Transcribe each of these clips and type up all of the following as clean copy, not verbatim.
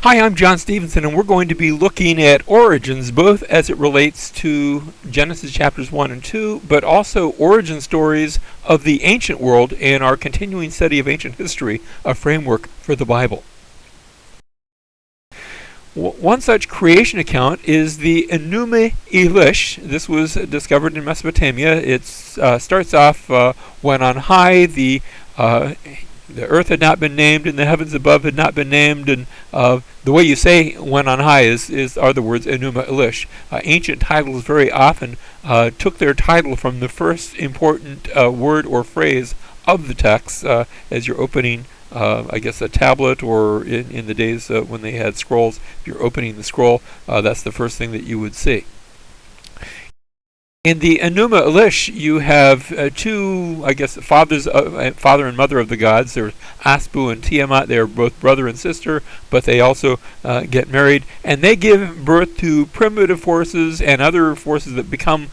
Hi, I'm John Stevenson, and we're going to be looking at origins, both as it relates to Genesis chapters 1 and 2, but also origin stories of the ancient world in our continuing study of ancient history, a framework for the Bible. One such creation account is the Enuma Elish. This was discovered in Mesopotamia. It starts off when on high the earth had not been named and the heavens above had not been named, and the way you say when on high are the words Enuma Elish. Ancient titles very often took their title from the first important word or phrase of the text as you're opening I guess a tablet, or in the days when they had scrolls, if you're opening the scroll, that's the first thing that you would see. In the Enuma Elish, you have two, I guess, father and mother of the gods. There's Aspu and Tiamat. They are both brother and sister, but they also get married, and they give birth to primitive forces and other forces that become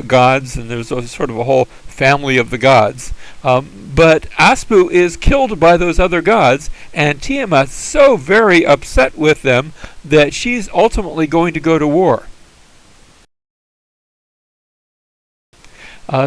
gods, and there's sort of a whole family of the gods. But Aspu is killed by those other gods, and Tiamat's so very upset with them that she's ultimately going to go to war.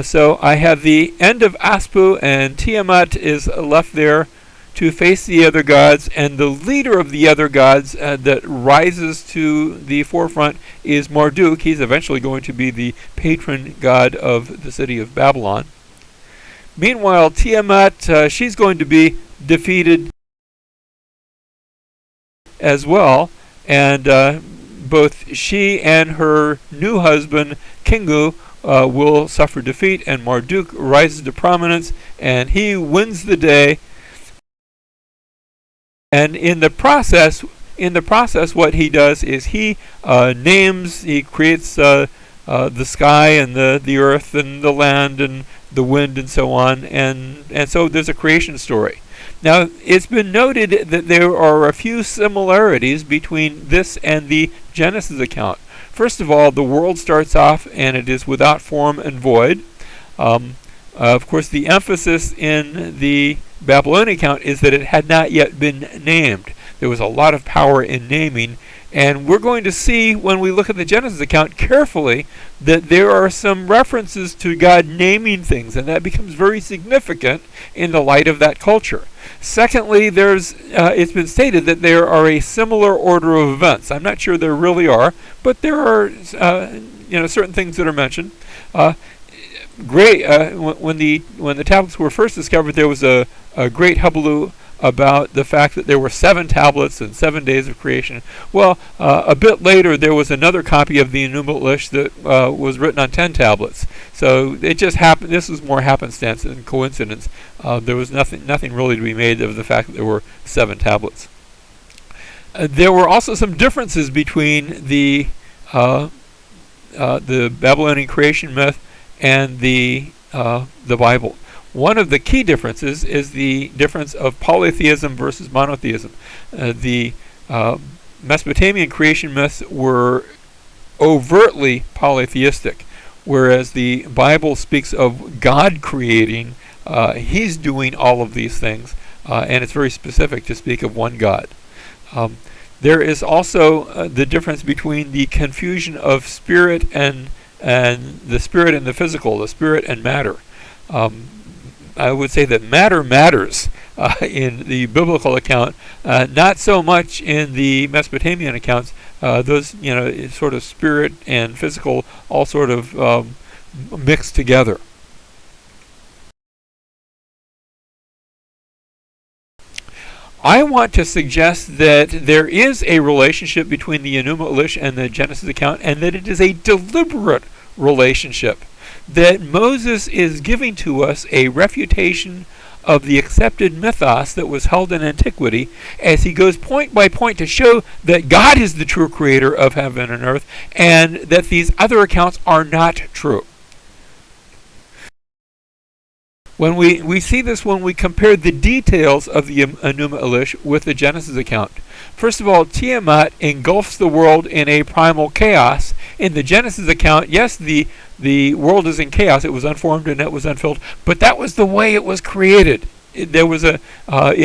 So I have the end of Aspu, and Tiamat is left there to face the other gods, and the leader of the other gods that rises to the forefront is Marduk. He's eventually going to be the patron god of the city of Babylon. Meanwhile, Tiamat, she's going to be defeated as well, and both she and her new husband, Kingu, will suffer defeat, and Marduk rises to prominence, and he wins the day. And in the process, what he does is he creates the sky and the earth and the land and the wind and so on, and so there's a creation story. Now, it's been noted that there are a few similarities between this and the Genesis account. First of all, the world starts off and it is without form and void. Of course, the emphasis in the Babylonian account is that it had not yet been named. There was a lot of power in naming, and we're going to see when we look at the Genesis account carefully that there are some references to God naming things, and that becomes very significant in the light of that culture. Secondly, it's been stated that there are a similar order of events. I'm not sure there really are, but there are certain things that are mentioned. When the tablets were first discovered, there was a great hubbub about the fact that there were 7 tablets and 7 days of creation. Well, a bit later there was another copy of the Enuma Elish that was written on 10 tablets. So it just happened. This was more happenstance than coincidence. There was nothing really to be made of the fact that there were 7 tablets. There were also some differences between the Babylonian creation myth and the Bible. One of the key differences is the difference of polytheism versus monotheism. The Mesopotamian creation myths were overtly polytheistic, whereas the Bible speaks of God creating. He's doing all of these things, and it's very specific to speak of one God. There is also the difference between the confusion of spirit and the spirit and the physical, the spirit and matter. I would say that matter matters in the biblical account, not so much in the Mesopotamian accounts. Those, sort of spirit and physical all sort of mixed together. I want to suggest that there is a relationship between the Enuma Elish and the Genesis account, and that it is a deliberate relationship. That Moses is giving to us a refutation of the accepted mythos that was held in antiquity, as he goes point by point to show that God is the true creator of heaven and earth, and that these other accounts are not true. When we see this when we compare the details of the Enuma Elish with the Genesis account. First of all, Tiamat engulfs the world in a primal chaos. In the Genesis account, yes, the world is in chaos. It was unformed and it was unfilled, but that was the way it was created. It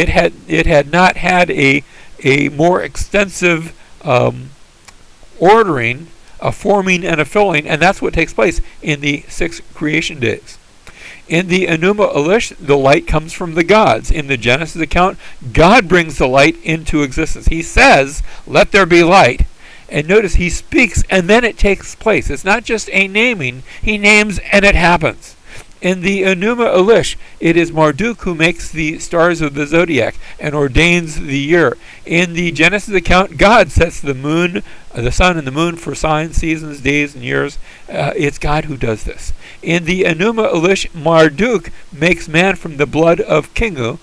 had not had a a more extensive ordering, a forming and a filling, and that's what takes place in the 6 creation days. In the Enuma Elish, the light comes from the gods. In the Genesis account, God brings the light into existence. He says, "Let there be light." And notice he speaks and then it takes place. It's not just a naming. He names and it happens. In the Enuma Elish, it is Marduk who makes the stars of the zodiac and ordains the year. In the Genesis account, God sets the moon, the sun and the moon for signs, seasons, days, and years. It's God who does this. In the Enuma Elish, Marduk makes man from the blood of Kingu,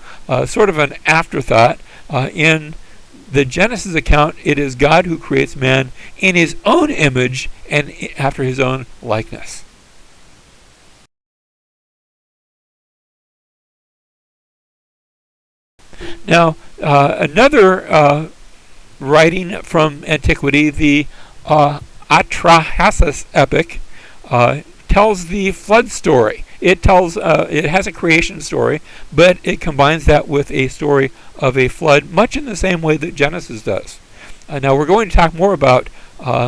sort of an afterthought. In the Genesis account, it is God who creates man in his own image and after his own likeness. Now, another writing from antiquity, the Atrahasis epic, tells the flood story. It has a creation story, but it combines that with a story of a flood, much in the same way that Genesis does. Now, we're going to talk more about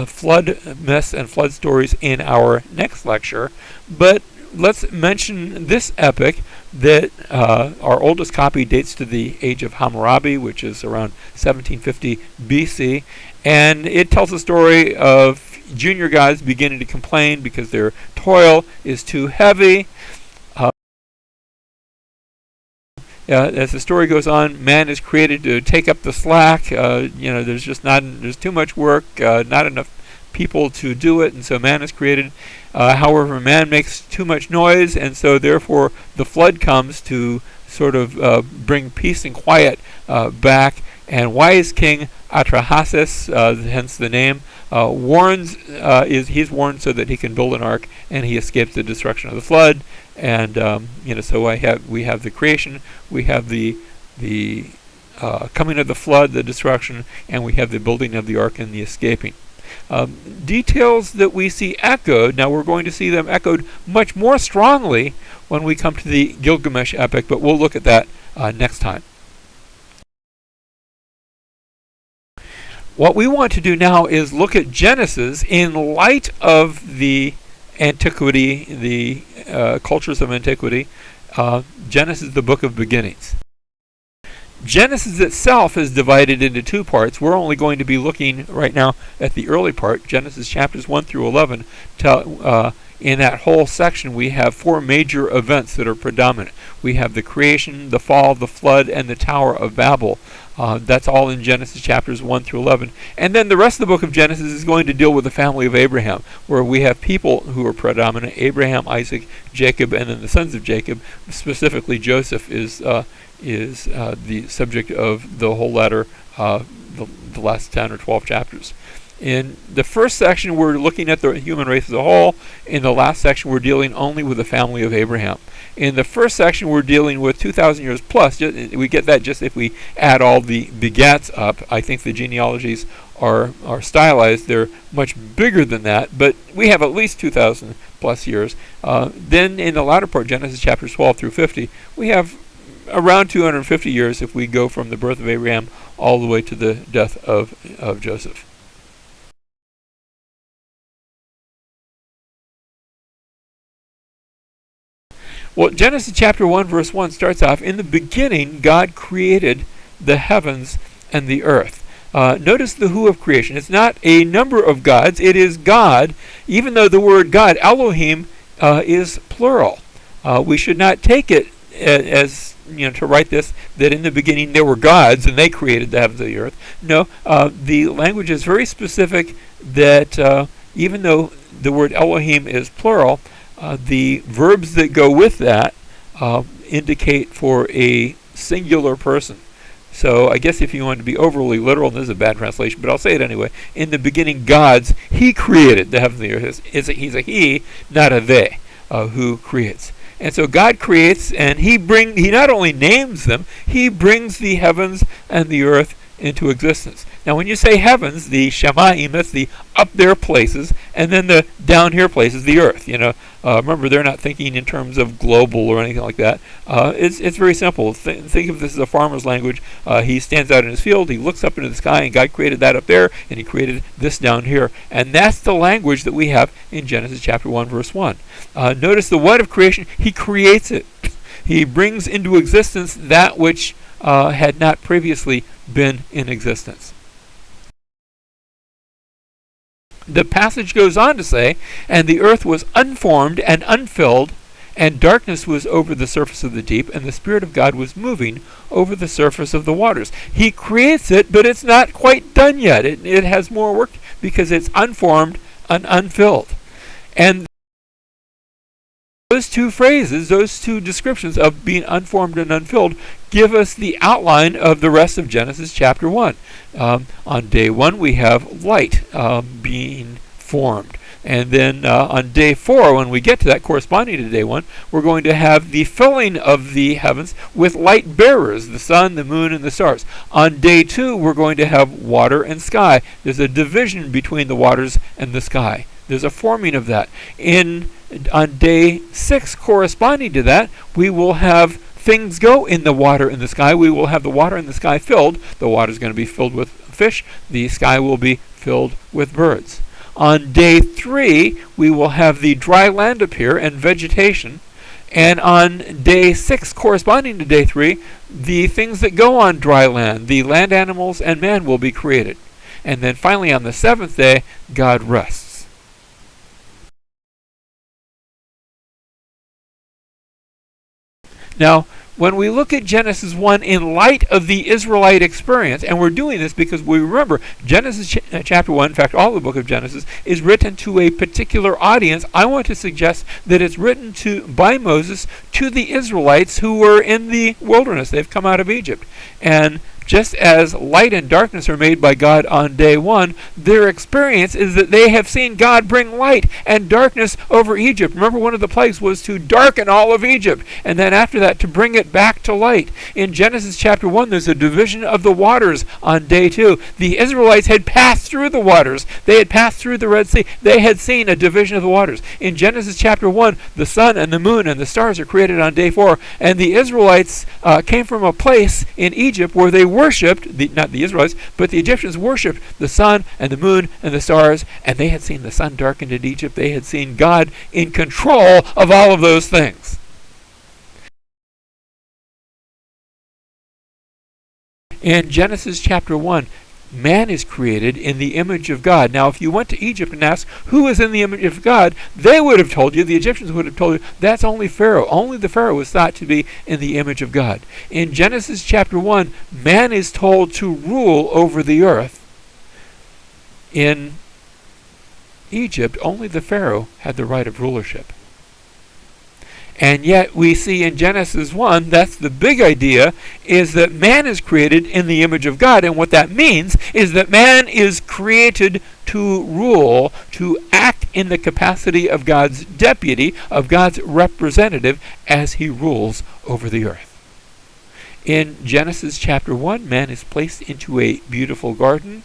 flood myths and flood stories in our next lecture, but let's mention this epic that our oldest copy dates to the age of Hammurabi, which is around 1750 BC, and it tells the story of junior gods beginning to complain because their toil is too heavy. As the story goes on, man is created to take up the slack. There's too much work, not enough people to do it, and so man is created. However, man makes too much noise, and so therefore the flood comes to sort of bring peace and quiet back. And wise King Atrahasis, hence the name, he's warned so that he can build an ark, and he escapes the destruction of the flood. And so we have the creation, we have the coming of the flood, the destruction, and we have the building of the ark and the escaping. Details that we see echoed. Now we're going to see them echoed much more strongly when we come to the Gilgamesh epic, but we'll look at that next time. What we want to do now is look at Genesis in light of the antiquity, the cultures of antiquity. Genesis, the book of beginnings. Genesis itself is divided into 2 parts. We're only going to be looking right now at the early part, Genesis chapters 1 through 11. In that whole section, we have 4 major events that are predominant. We have the creation, the fall, the flood, and the Tower of Babel. That's all in Genesis chapters 1 through 11. And then the rest of the book of Genesis is going to deal with the family of Abraham, where we have people who are predominant: Abraham, Isaac, Jacob, and then the sons of Jacob. Specifically, Joseph is the subject of the whole latter, the last 10 or 12 chapters. In the first section, we're looking at the human race as a whole. In the last section, we're dealing only with the family of Abraham. In the first section, we're dealing with 2,000 years plus. We get that just if we add all the begats up. I think the genealogies are stylized. They're much bigger than that, but we have at least 2,000 plus years. Then in the latter part, Genesis chapters 12 through 50, we have around 250 years if we go from the birth of Abraham all the way to the death of Joseph. Well, Genesis chapter 1 verse 1 starts off, "In the beginning God created the heavens and the earth." Notice the who of creation. It's not a number of gods. It is God, even though the word God, Elohim, is plural. We should not take it as to write this, that in the beginning there were gods and they created the heavens and the earth. No, the language is very specific that even though the word Elohim is plural, the verbs that go with that indicate for a singular person. So I guess if you want to be overly literal, and this is a bad translation, but I'll say it anyway. In the beginning, gods, he created the heavens and the earth. He's a he, not a they, who creates. And so God creates, and he not only names them, he brings the heavens and the earth into existence. Now when you say heavens, the Shemaim, that's the up there places, and then the down here places, the earth. Remember, they're not thinking in terms of global or anything like that. It's very simple. Think of this as a farmer's language. He stands out in his field, he looks up into the sky, and God created that up there, and he created this down here. And that's the language that we have in Genesis chapter 1, verse 1. Notice the what of creation, he creates it. He brings into existence that which had not previously been in existence. The passage goes on to say, and the earth was unformed and unfilled, and darkness was over the surface of the deep, and the Spirit of God was moving over the surface of the waters. He creates it, but it's not quite done yet. It has more work because it's unformed and unfilled. And those two phrases, those two descriptions of being unformed and unfilled, give us the outline of the rest of Genesis chapter 1. On day 1, we have light being formed. And then on day 4, when we get to that, corresponding to day 1, we're going to have the filling of the heavens with light bearers, the sun, the moon, and the stars. On day 2, we're going to have water and sky. There's a division between the waters and the sky. There's a forming of that. On day 6, corresponding to that, we will have things go in the water and the sky. We will have the water and the sky filled. The water is going to be filled with fish. The sky will be filled with birds. On day 3, we will have the dry land appear and vegetation. And on day 6, corresponding to day 3, the things that go on dry land, the land animals and man, will be created. And then finally on the 7th day, God rests. Now, when we look at Genesis 1 in light of the Israelite experience, and we're doing this because we remember Genesis chapter 1, in fact all the book of Genesis, is written to a particular audience. I want to suggest that it's written by Moses to the Israelites who were in the wilderness. They've come out of Egypt. And just as light and darkness are made by God on day 1, their experience is that they have seen God bring light and darkness over Egypt. Remember, one of the plagues was to darken all of Egypt, and then after that to bring it back to light. In Genesis chapter 1, there's a division of the waters on day 2. The Israelites had passed through the waters. They had passed through the Red Sea. They had seen a division of the waters. In Genesis chapter 1, the sun and the moon and the stars are created on day 4, and the Israelites came from a place in Egypt where they worshipped, not the Israelites, but the Egyptians worshipped the sun and the moon and the stars, and they had seen the sun darkened in Egypt. They had seen God in control of all of those things. In Genesis chapter 1, man is created in the image of God. Now, if you went to Egypt and asked who is in the image of God, they would have told you, the Egyptians would have told you, that's only Pharaoh. Only the Pharaoh was thought to be in the image of God. In Genesis chapter 1, man is told to rule over the earth. In Egypt, only the Pharaoh had the right of rulership. And yet we see in Genesis 1, that's the big idea, is that man is created in the image of God. And what that means is that man is created to rule, to act in the capacity of God's deputy, of God's representative, as he rules over the earth. In Genesis chapter 1, man is placed into a beautiful garden.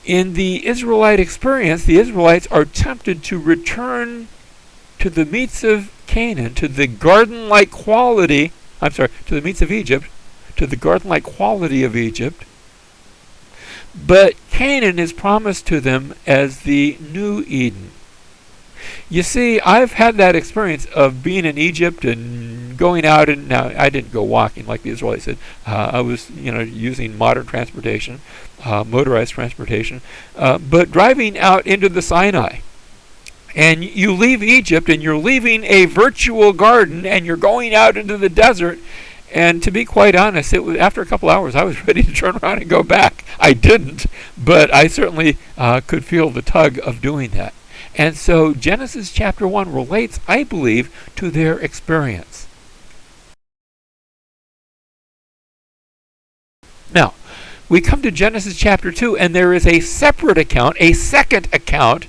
In the Israelite experience, the Israelites are tempted to return to the meats of Canaan, to the garden-like quality, to the meats of Egypt, to the garden-like quality of Egypt. But Canaan is promised to them as the new Eden. You see, I've had that experience of being in Egypt and going out, and now I didn't go walking like the Israelites did. I was, using modern transportation, motorized transportation, but driving out into the Sinai. And you leave Egypt and you're leaving a virtual garden and you're going out into the desert. And to be quite honest, after a couple hours I was ready to turn around and go back. I didn't, but I certainly could feel the tug of doing that. And so Genesis chapter 1 relates, I believe, to their experience. Now, we come to Genesis chapter 2 and there is a separate account, a second account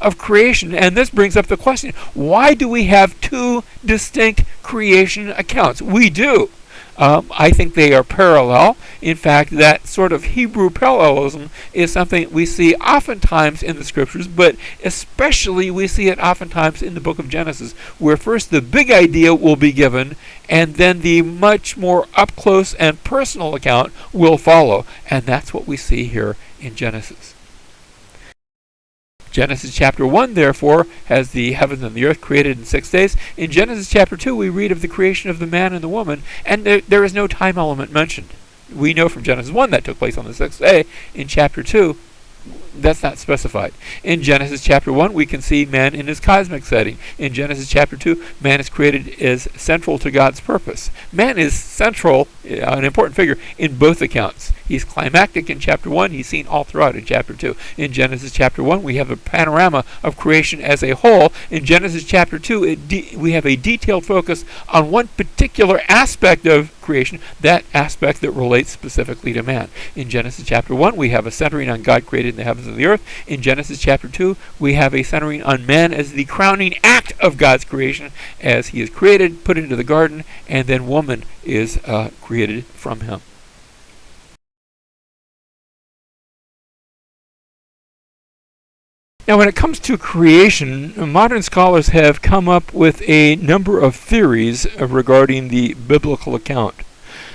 of creation, and this brings up the question, why do we have two distinct creation accounts? We do. I think they are parallel. In fact, that sort of Hebrew parallelism is something we see oftentimes in the scriptures, but especially we see it oftentimes in the book of Genesis, where first the big idea will be given, and then the much more up-close and personal account will follow. And that's what we see here in Genesis. Genesis chapter 1, therefore, has the heavens and the earth created in 6 days. In Genesis chapter 2, we read of the creation of the man and the woman, and there is no time element mentioned. We know from Genesis 1 that took place on the 6th day. In chapter 2, that's not specified. In Genesis chapter 1, we can see man in his cosmic setting. In Genesis chapter 2, man is created as central to God's purpose. Man is central, an important figure, in both accounts. He's climactic in chapter 1. He's seen all throughout in chapter 2. In Genesis chapter 1, we have a panorama of creation as a whole. In Genesis chapter 2, we have a detailed focus on one particular aspect of creation, that aspect that relates specifically to man. In Genesis chapter 1, we have a centering on God created the heavens and the earth. In Genesis chapter 2, we have a centering on man as the crowning act of God's creation, as he is created, put into the garden, and then woman is created from him. Now, when it comes to creation, modern scholars have come up with a number of theories regarding the biblical account.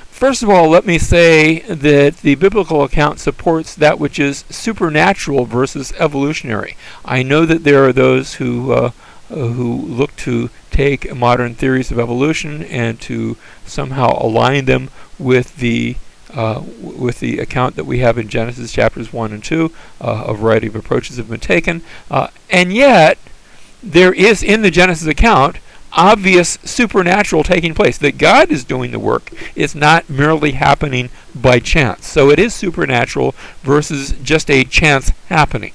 First of all, let me say that the biblical account supports that which is supernatural versus evolutionary. I know that there are those who look to take modern theories of evolution and to somehow align them with the account that we have in Genesis chapters 1 and 2. A variety of approaches have been taken. And yet, there is in the Genesis account obvious supernatural taking place, that God is doing the work. It's not merely happening by chance. So it is supernatural versus just a chance happening.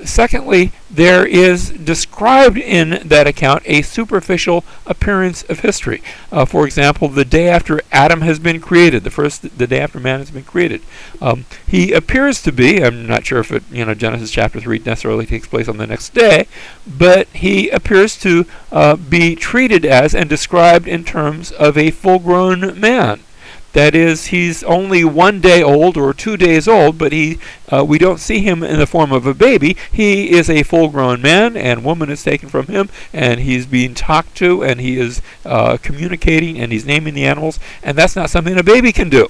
Secondly, there is described in that account a superficial appearance of history. For example, the day after Adam has been created, the day after man has been created, he appears to be, I'm not sure if Genesis chapter 3 necessarily takes place on the next day, but he appears to be treated as and described in terms of a full-grown man. That is, he's only 1 day old or 2 days old, but we don't see him in the form of a baby. He is a full-grown man, and woman is taken from him, and he's being talked to, and he is communicating, and he's naming the animals, and that's not something a baby can do.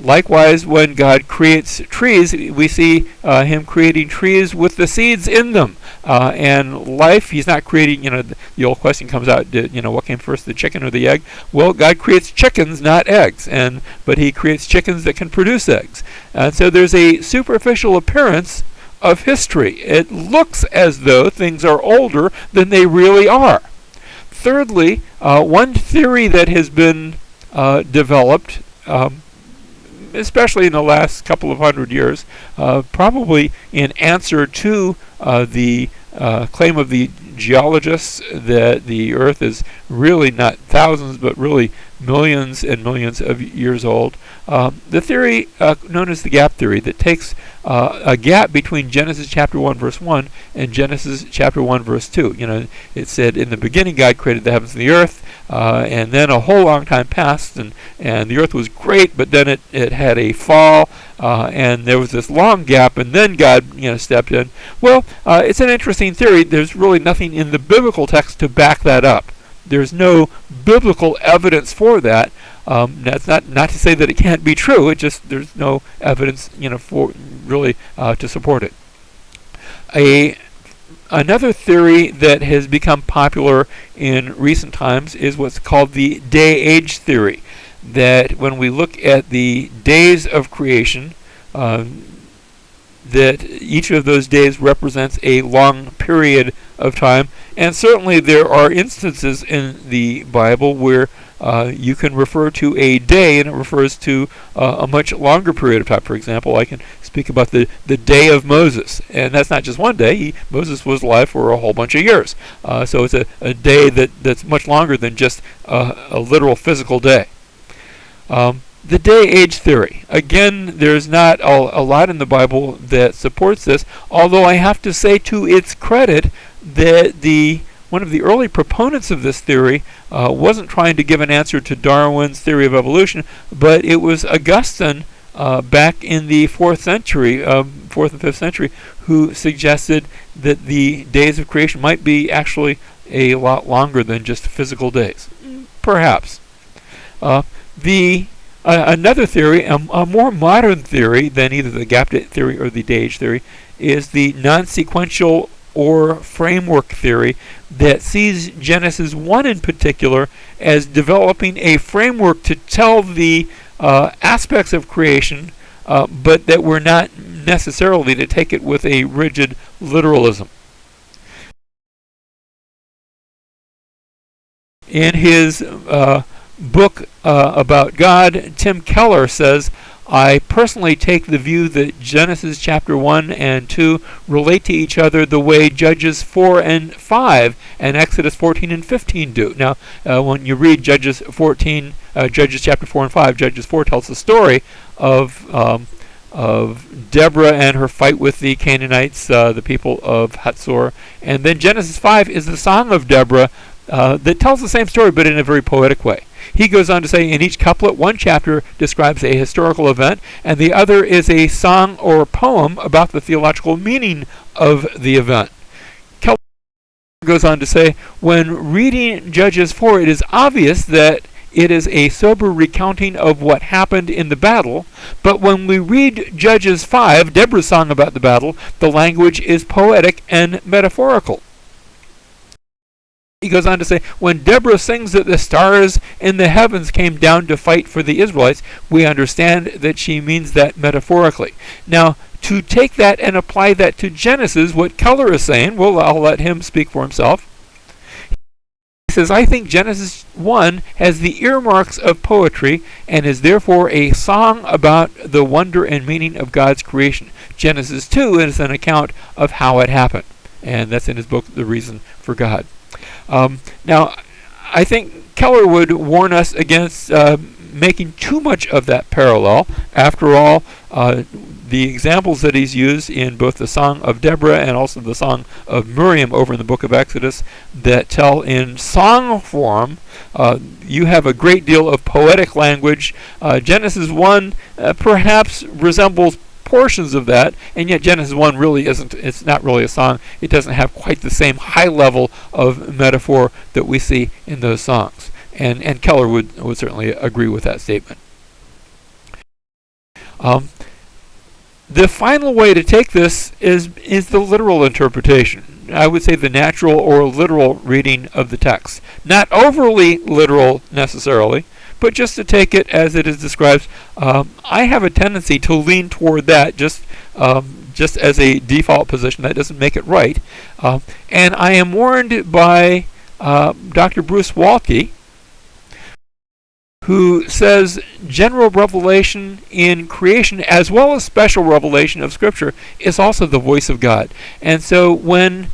Likewise, when God creates trees, we see him creating trees with the seeds in them. And life, he's not creating, the old question comes out, what came first, the chicken or the egg? Well, God creates chickens, not eggs, but he creates chickens that can produce eggs. And so there's a superficial appearance of history. It looks as though things are older than they really are. Thirdly, one theory that has been developed, especially in the last couple of hundred years, probably in answer to the claim of the geologists that the Earth is really not thousands, but really millions and millions of years old. The theory known as the gap theory, that takes a gap between Genesis chapter 1 verse 1 and Genesis chapter 1 verse 2. It said, in the beginning God created the heavens and the earth, and then a whole long time passed, and the earth was great, but then it had a fall, and there was this long gap, and then God stepped in. Well, it's an interesting theory. There's really nothing in the biblical text to back that up. There's no biblical evidence for that. That's not to say that it can't be true. It just, there's no evidence, for really to support it. Another theory that has become popular in recent times is what's called the day-age theory. That when we look at the days of creation, that each of those days represents a long period of time. And certainly there are instances in the Bible where you can refer to a day and it refers to a much longer period of time. For example, I can speak about the day of Moses, and that's not just one day. Moses was alive for a whole bunch of years. So it's a day that's much longer than just a literal physical day. The day-age theory. Again, there's not a lot in the Bible that supports this, although I have to say to its credit that one of the early proponents of this theory wasn't trying to give an answer to Darwin's theory of evolution, but it was Augustine back in the 4th century, 4th and 5th century, who suggested that the days of creation might be actually a lot longer than just physical days. Perhaps. Another theory, a more modern theory than either the gap theory or the day age theory, is the non-sequential or framework theory that sees Genesis 1 in particular as developing a framework to tell the aspects of creation, but that we're not necessarily to take it with a rigid literalism. In his book about God, Tim Keller says, I personally take the view that Genesis chapter 1 and 2 relate to each other the way Judges 4 and 5 and Exodus 14 and 15 do. Now, when you read Judges chapter 4 and 5, Judges 4 tells the story of Deborah and her fight with the Canaanites, the people of Hatzor. And then Genesis 5 is the song of Deborah that tells the same story but in a very poetic way. He goes on to say in each couplet, one chapter describes a historical event, and the other is a song or poem about the theological meaning of the event. Keller goes on to say, when reading Judges 4, it is obvious that it is a sober recounting of what happened in the battle, but when we read Judges 5, Deborah's song about the battle, the language is poetic and metaphorical. He goes on to say, when Deborah sings that the stars in the heavens came down to fight for the Israelites, we understand that she means that metaphorically. Now, to take that and apply that to Genesis, what Keller is saying, well, I'll let him speak for himself. He says, I think Genesis 1 has the earmarks of poetry and is therefore a song about the wonder and meaning of God's creation. Genesis 2 is an account of how it happened. And that's in his book, The Reason for God. Now, I think Keller would warn us against making too much of that parallel. After all, the examples that he's used in both the Song of Deborah and also the Song of Miriam over in the book of Exodus that tell in song form, you have a great deal of poetic language. Genesis 1 perhaps resembles portions of that, and yet Genesis 1 really isn't. It's not really a song. It doesn't have quite the same high level of metaphor that we see in those songs. And Keller would certainly agree with that statement. The final way to take this is the literal interpretation. I would say the natural or literal reading of the text. Not overly literal necessarily, but just to take it as it is described. I have a tendency to lean toward that just as a default position. That doesn't make it right. And I am warned by Dr. Bruce Waltke, who says general revelation in creation as well as special revelation of Scripture is also the voice of God. And so when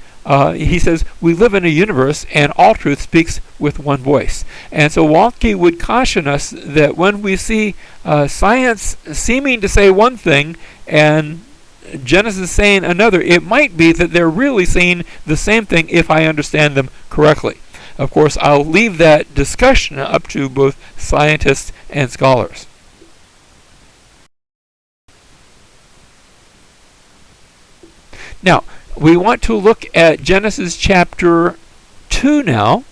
he says we live in a universe and all truth speaks with one voice. And so Waltke would caution us that when we see science seeming to say one thing and Genesis saying another, it might be that they're really saying the same thing if I understand them correctly. Of course, I'll leave that discussion up to both scientists and scholars. Now, we want to look at Genesis chapter 2 now.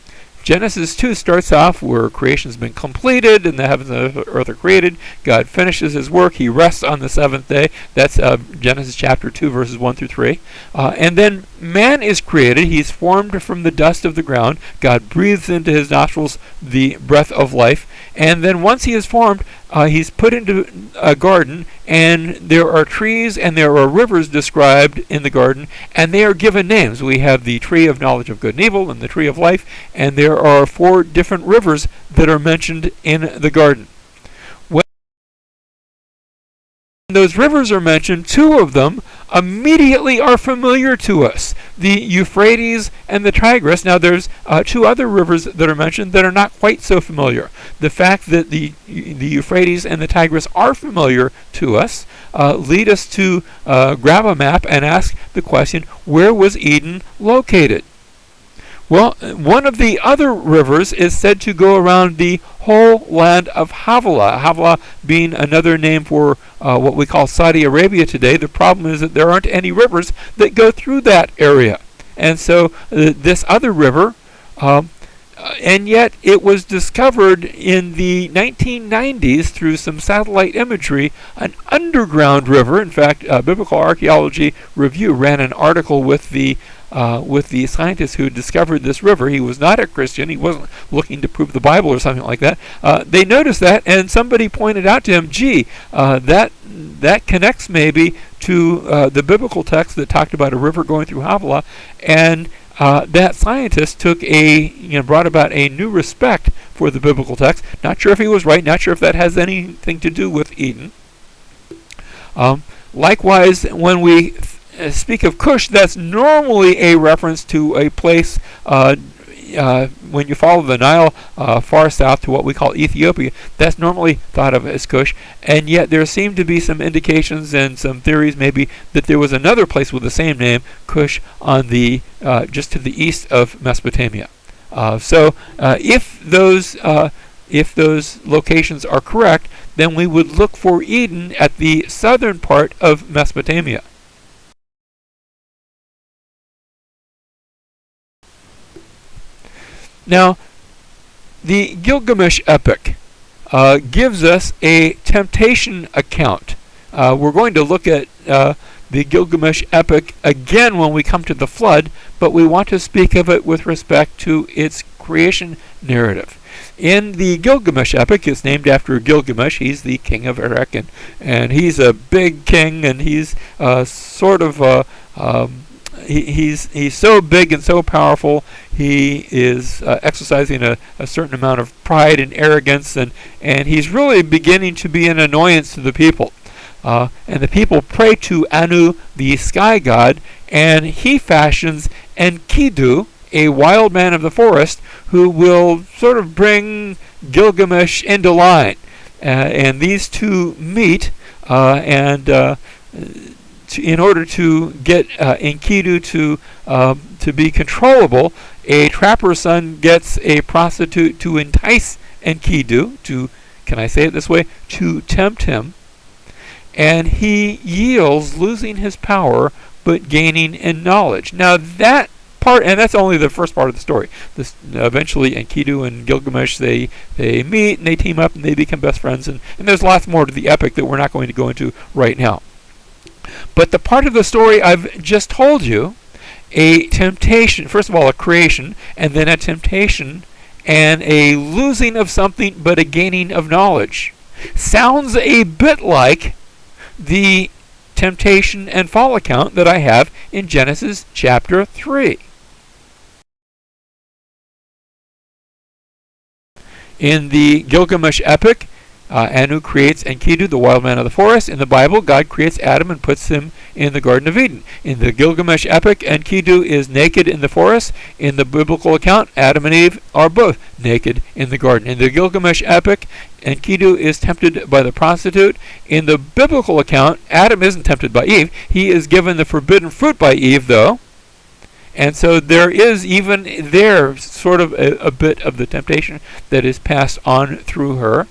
Genesis 2 starts off where creation has been completed and the heavens and the earth are created. God finishes his work. He rests on the seventh day. That's Genesis chapter 2, verses 1 through 3. And then man is created. He's formed from the dust of the ground. God breathes into his nostrils the breath of life. And then once he is formed, he's put into a garden, and there are trees and there are rivers described in the garden, and they are given names. We have the tree of knowledge of good and evil and the tree of life, and there are 4 different rivers that are mentioned in the garden. When those rivers are mentioned, 2 of them immediately are familiar to us, the Euphrates and the Tigris. Now there's 2 other rivers that are mentioned that are not quite so familiar. The fact that the Euphrates and the Tigris are familiar to us lead us to grab a map and ask the question, where was Eden located? Well, one of the other rivers is said to go around the whole land of Havilah. Havilah being another name for what we call Saudi Arabia today. The problem is that there aren't any rivers that go through that area. And so this other river, and yet it was discovered in the 1990s through some satellite imagery, an underground river. In fact, Biblical Archaeology Review ran an article with the scientist who discovered this river. He was not a Christian. He wasn't looking to prove the Bible or something like that. They noticed that, and somebody pointed out to him, that connects maybe to the biblical text that talked about a river going through Havilah, and that scientist brought about a new respect for the biblical text. Not sure if he was right. Not sure if that has anything to do with Eden. Likewise, when we speak of Cush, that's normally a reference to a place when you follow the Nile far south to what we call Ethiopia. That's normally thought of as Cush, and yet there seem to be some indications and some theories maybe that there was another place with the same name, Cush, on the just to the east of Mesopotamia. So if those locations are correct, then we would look for Eden at the southern part of Mesopotamia. Now, the Gilgamesh epic gives us a temptation account. We're going to look at the Gilgamesh epic again when we come to the flood, but we want to speak of it with respect to its creation narrative. In the Gilgamesh epic, it's named after Gilgamesh. He's the king of Erech, and he's a big king, and he's he's so big and so powerful. He is exercising a certain amount of pride and arrogance, and he's really beginning to be an annoyance to the people. And the people pray to Anu, the sky god, and he fashions Enkidu, a wild man of the forest, who will sort of bring Gilgamesh into line. And these two meet, in order to get Enkidu to be controllable, a trapper's son gets a prostitute to entice Enkidu, can I say it this way, to tempt him, and he yields, losing his power, but gaining in knowledge. Now that part, and that's only the first part of the story. Eventually Enkidu and Gilgamesh, they meet, and they team up, and they become best friends, and there's lots more to the epic that we're not going to go into right now. But the part of the story I've just told you, a temptation, first of all a creation, and then a temptation, and a losing of something but a gaining of knowledge, sounds a bit like the temptation and fall account that I have in Genesis chapter 3. In the Gilgamesh epic, Anu creates Enkidu, the wild man of the forest. In the Bible, God creates Adam and puts him in the Garden of Eden. In the Gilgamesh epic, Enkidu is naked in the forest. In the biblical account, Adam and Eve are both naked in the garden. In the Gilgamesh epic, Enkidu is tempted by the prostitute. In the biblical account, Adam isn't tempted by Eve. He is given the forbidden fruit by Eve, though. And so there is even there sort of a bit of the temptation that is passed on through her.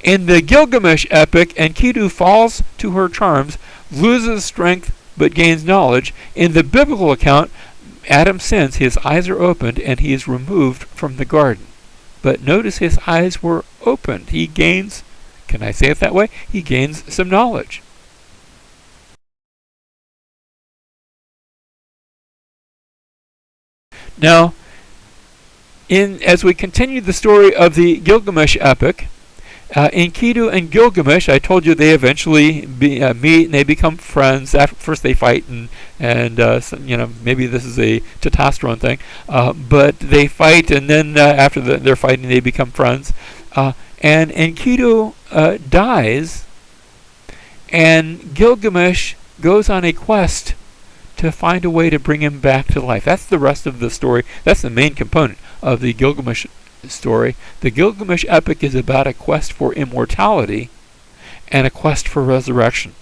In the Gilgamesh epic, Enkidu falls to her charms, loses strength, but gains knowledge. In the biblical account, Adam sins, his eyes are opened, and he is removed from the garden. But notice his eyes were opened. He gains, can I say it that way? He gains some knowledge. Now, as we continue the story of the Gilgamesh epic, Enkidu and Gilgamesh, I told you they eventually meet and they become friends. First they fight, and maybe this is a testosterone thing, but they fight, and then after their fighting they become friends. And Enkidu dies, and Gilgamesh goes on a quest to find a way to bring him back to life. That's the rest of the story. That's the main component of the Gilgamesh story. The Gilgamesh epic is about a quest for immortality and a quest for resurrection.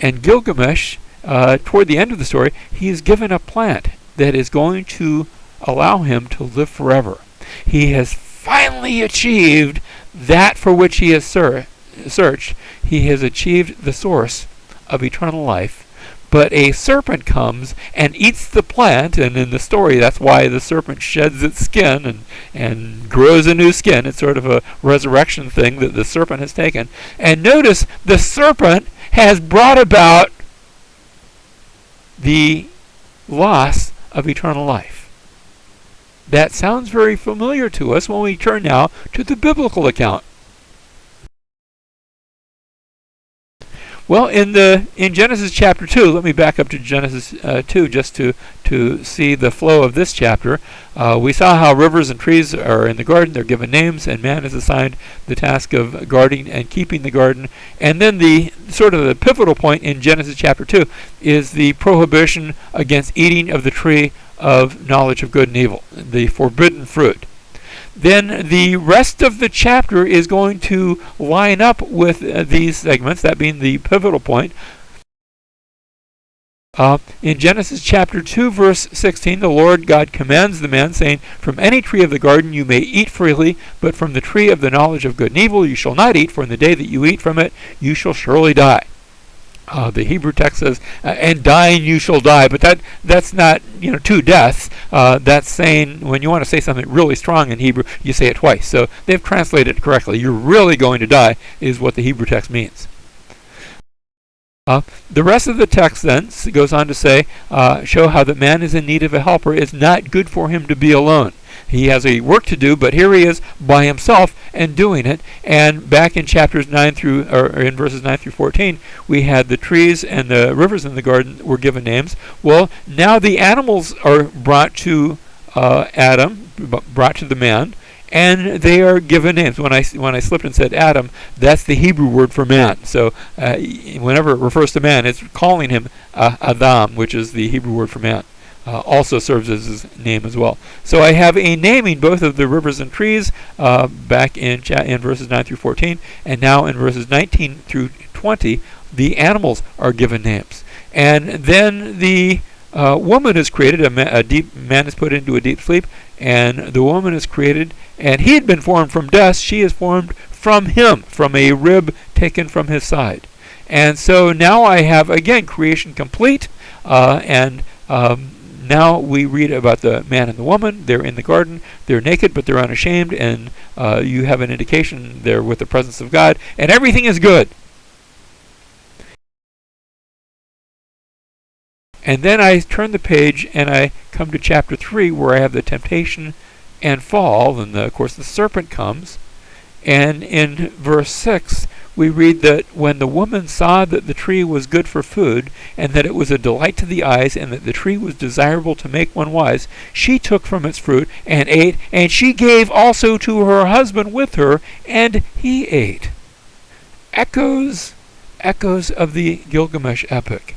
And Gilgamesh, toward the end of the story, he is given a plant that is going to allow him to live forever. He has finally achieved that for which he has searched. He has achieved the source of eternal life. But a serpent comes and eats the plant, and in the story that's why the serpent sheds its skin and grows a new skin. It's sort of a resurrection thing that the serpent has taken. And notice the serpent has brought about the loss of eternal life. That sounds very familiar to us when we turn now to the biblical account. Well, in Genesis chapter 2, let me back up to Genesis 2 just to see the flow of this chapter. We saw how rivers and trees are in the garden. They're given names, and man is assigned the task of guarding and keeping the garden. And then the sort of the pivotal point in Genesis chapter 2 is the prohibition against eating of the tree of knowledge of good and evil, the forbidden fruit. Then the rest of the chapter is going to line up with these segments, that being the pivotal point. In Genesis chapter 2, verse 16, the Lord God commands the man, saying, "From any tree of the garden you may eat freely, but from the tree of the knowledge of good and evil you shall not eat, for in the day that you eat from it you shall surely die." The Hebrew text says, "and dying you shall die," but that's not two deaths. That's saying when you want to say something really strong in Hebrew, you say it twice. So they've translated it correctly. You're really going to die is what the Hebrew text means. The rest of the text then goes on to say, show how that man is in need of a helper. It's not good for him to be alone. He has a work to do, but here he is by himself and doing it. And back in chapters 9 through, or in verses 9 through 14, we had the trees and the rivers in the garden were given names. Well, now the animals are brought to Adam, brought to the man, and they are given names. When I slipped and said Adam, that's the Hebrew word for man. So whenever it refers to man, it's calling him Adam, which is the Hebrew word for man. Also serves as his name as well. So I have a naming both of the rivers and trees back in verses 9 through 14, and now in verses 19 through 20, the animals are given names. And then the woman is created, a deep man is put into a deep sleep, and the woman is created, and he had been formed from dust, she is formed from him, from a rib taken from his side. And so now I have, again, creation complete, and now we read about the man and the woman. They're in the garden. They're naked, but they're unashamed. And you have an indication there with the presence of God. And everything is good. And then I turn the page and I come to chapter 3 where I have the temptation and fall. And of course the serpent comes. And in verse 6 we read that when the woman saw that the tree was good for food, and that it was a delight to the eyes, and that the tree was desirable to make one wise, she took from its fruit and ate, and she gave also to her husband with her, and he ate. Echoes of the Gilgamesh epic.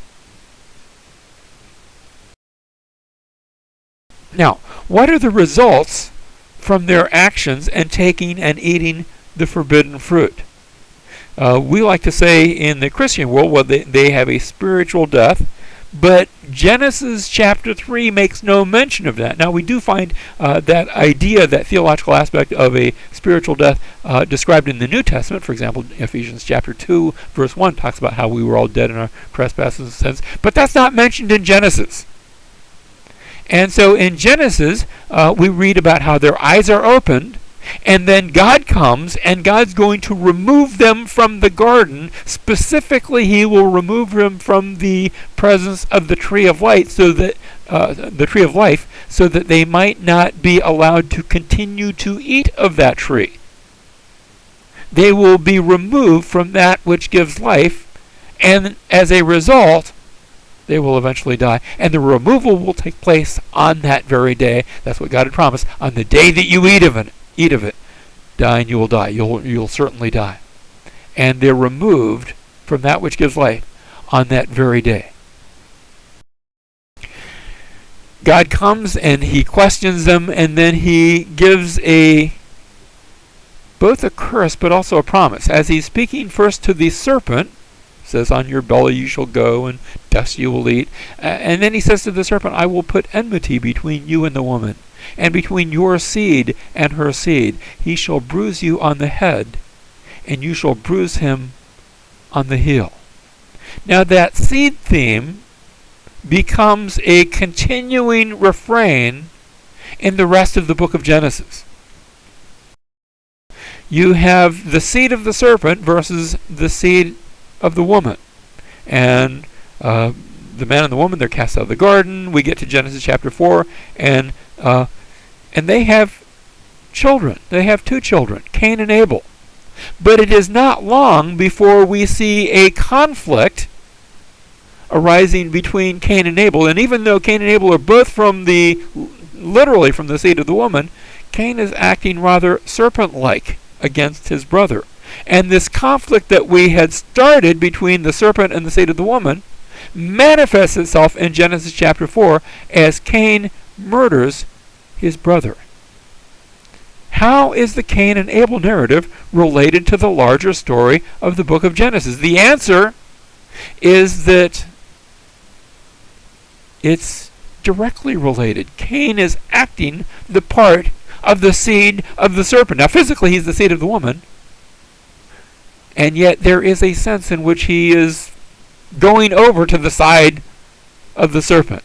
Now, what are the results from their actions and taking and eating the forbidden fruit? We like to say in the Christian world, well, they have a spiritual death, but Genesis chapter 3 makes no mention of that. Now, we do find that idea, that theological aspect of a spiritual death described in the New Testament. For example, Ephesians chapter 2, verse 1 talks about how we were all dead in our trespasses and sins, but that's not mentioned in Genesis. And so in Genesis, we read about how their eyes are opened, and then God comes, and God's going to remove them from the garden. Specifically, He will remove them from the presence of the tree of light, so that the tree of life, so that they might not be allowed to continue to eat of that tree. They will be removed from that which gives life, and as a result, they will eventually die. And the removal will take place on that very day. That's what God had promised. On the day that you eat of it, dying you will die. You'll certainly die. And they're removed from that which gives life on that very day. God comes and He questions them, and then He gives both a curse but also a promise. As He's speaking first to the serpent, says, on your belly you shall go, and dust you will eat. And then He says to the serpent, I will put enmity between you and the woman, and between your seed and her seed. He shall bruise you on the head, and you shall bruise him on the heel. Now that seed theme becomes a continuing refrain in the rest of the book of Genesis. You have the seed of the serpent versus the seed of the woman. And the man and the woman, they're cast out of the garden. We get to Genesis chapter 4, and they have children. They have two children, Cain and Abel. But it is not long before we see a conflict arising between Cain and Abel. And even though Cain and Abel are both literally from the seed of the woman, Cain is acting rather serpent-like against his brother. And this conflict that we had started between the serpent and the seed of the woman manifests itself in Genesis chapter 4 as Cain murders his brother. How is the Cain and Abel narrative related to the larger story of the book of Genesis? The answer is that it's directly related. Cain is acting the part of the seed of the serpent. Now, physically, he's the seed of the woman, and yet there is a sense in which he is going over to the side of the serpent.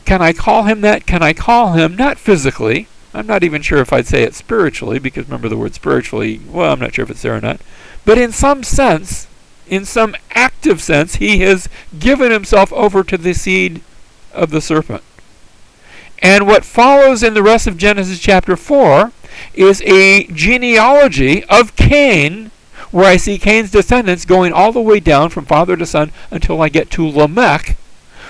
Can I call him that? Can I call him, not physically, I'm not even sure if I'd say it spiritually, because remember the word spiritually, well, I'm not sure if it's there or not, but in some sense, in some active sense, he has given himself over to the seed of the serpent. And what follows in the rest of Genesis chapter 4 is a genealogy of Cain, where I see Cain's descendants going all the way down from father to son until I get to Lamech,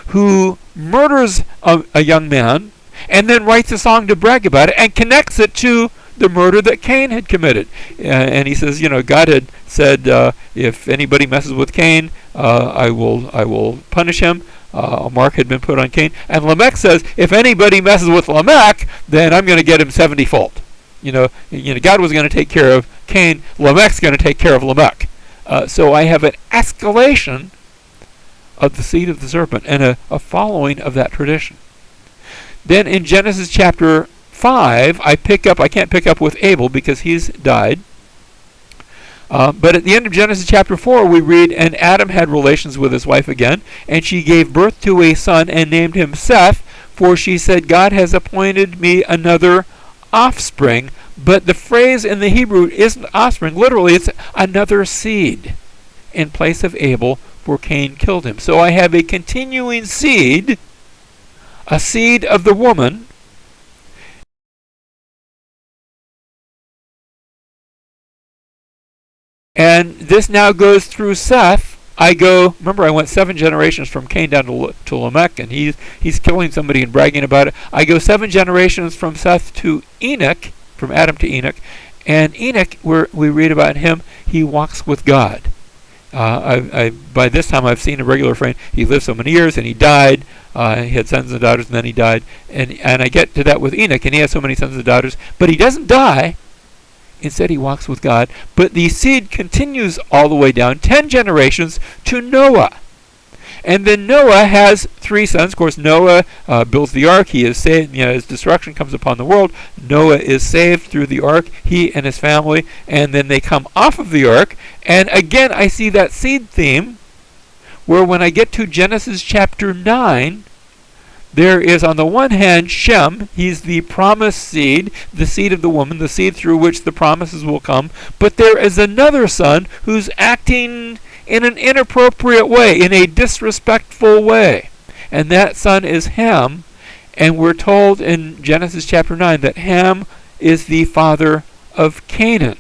who murders a young man and then writes a song to brag about it and connects it to the murder that Cain had committed. And he says, God had said, if anybody messes with Cain, I will punish him. A mark had been put on Cain. And Lamech says, if anybody messes with Lamech, then I'm going to get him 70-fold. God was going to take care of Cain. Lamech's going to take care of Lamech. So I have an escalation of the seed of the serpent and a following of that tradition. Then in Genesis chapter 5, I can't pick up with Abel because he's died. But at the end of Genesis chapter 4, we read, and Adam had relations with his wife again, and she gave birth to a son and named him Seth, for she said, God has appointed me another offspring. But the phrase in the Hebrew isn't offspring. Literally, it's another seed in place of Abel, for Cain killed him. So I have a continuing seed, a seed of the woman, and this now goes through Seth. Remember I went 7 generations from Cain down to Lamech, and he's killing somebody and bragging about it. I go 7 generations from Seth to Enoch, from Adam to Enoch, and Enoch, we read about him, he walks with God. By this time I've seen a regular refrain. He lived so many years and he died. He had sons and daughters and then he died. And I get to that with Enoch, and he has so many sons and daughters, but he doesn't die. Instead he walks with God. But the seed continues all the way down 10 generations to Noah. And then Noah has 3 sons. Of course, Noah builds the ark. He is saved. As destruction comes upon the world, Noah is saved through the ark, he and his family. And then they come off of the ark. And again, I see that seed theme, where when I get to Genesis chapter 9, there is on the one hand Shem. He's the promised seed, the seed of the woman, the seed through which the promises will come. But there is another son who's acting in an inappropriate way, in a disrespectful way. And that son is Ham. And we're told in Genesis chapter 9 that Ham is the father of Canaan.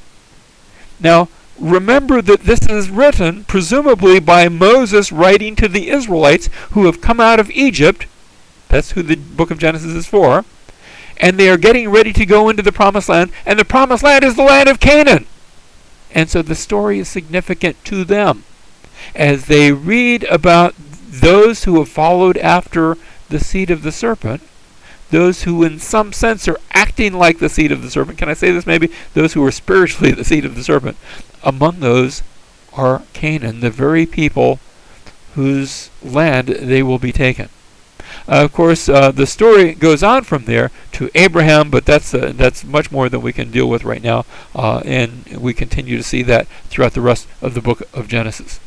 Now, remember that this is written presumably by Moses writing to the Israelites who have come out of Egypt. That's who the book of Genesis is for. And they are getting ready to go into the promised land. And the promised land is the land of Canaan. And so the story is significant to them as they read about those who have followed after the seed of the serpent, those who in some sense are acting like the seed of the serpent. Can I say this maybe? Those who are spiritually the seed of the serpent. Among those are Canaan, the very people whose land they will be taken. Of course, the story goes on from there to Abraham, but that's much more than we can deal with right now, and we continue to see that throughout the rest of the book of Genesis.